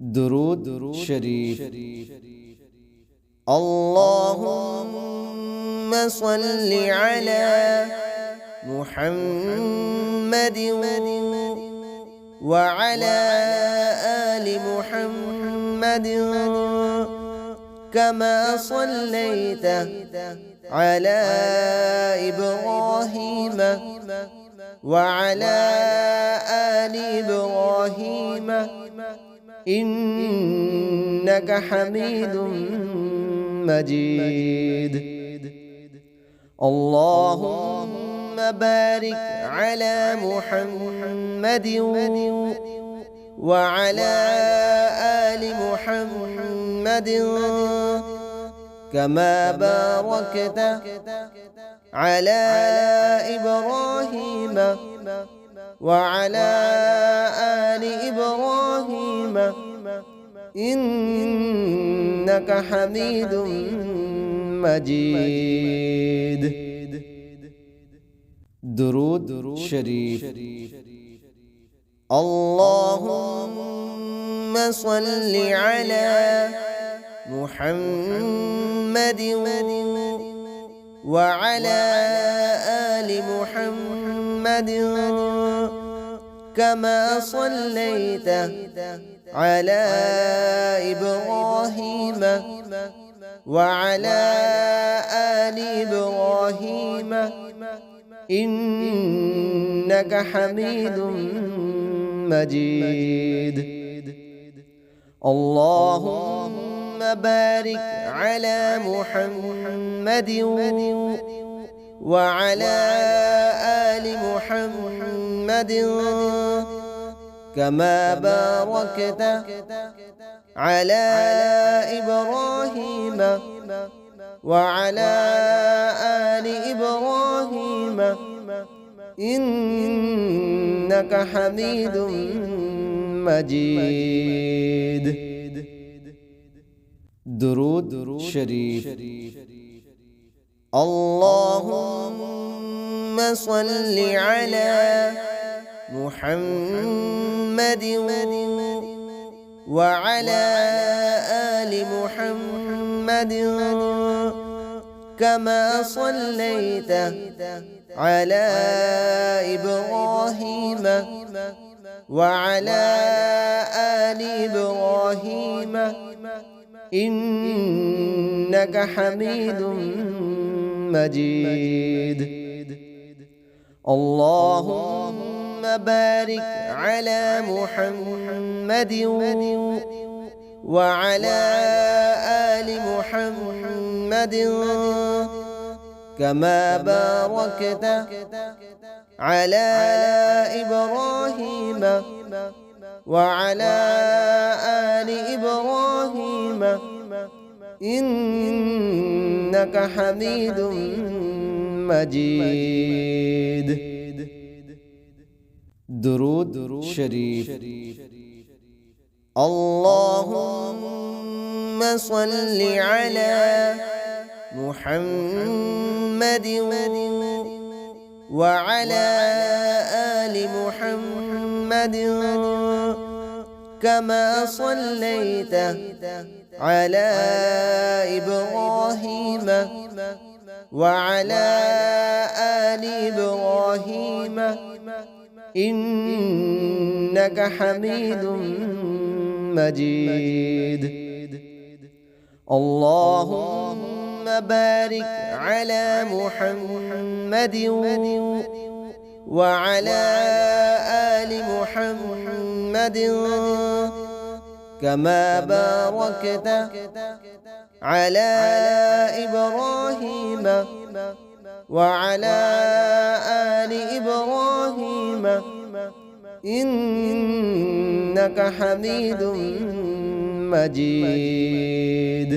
درود شريف. اللهم صل على محمد وعلى آل محمد كما صليت على إبراهيم وعلى آل إبراهيم إنك حميد مجيد. اللهم بارك على محمد وعلى آل محمد كما باركت على إبراهيم وعلى آل إبراهيم إنك حميد مجيد. درود شريف. اللهم صل على محمد وعلى آل محمد كما صليت على إبراهيم وعلى آل إبراهيم إنك حميد مجيد. اللهم بارك على محمد وعلى آل محمد كما باركت على إبراهيم وعلى آل إبراهيم إنك حميد مجيد. درود شريف. اللهم صل على محمد وعلى آل محمد كما صليت على إبراهيم وعلى آل إبراهيم إنك حميد مجيد. اللهم بارك على محمد وعلى آل محمد كما باركت على إبراهيم وعلى آل إبراهيم إنك حميد مجيد. درود شريف. اللهم صل على محمد وعلى آل محمد كما صليت على إبراهيم وعلى آل إبراهيم إنك حميد مجيد. اللهم بارك على محمد وعلى آل محمد كما باركت على إبراهيم وعلى آل إبراهيم إنك حميد مجيد.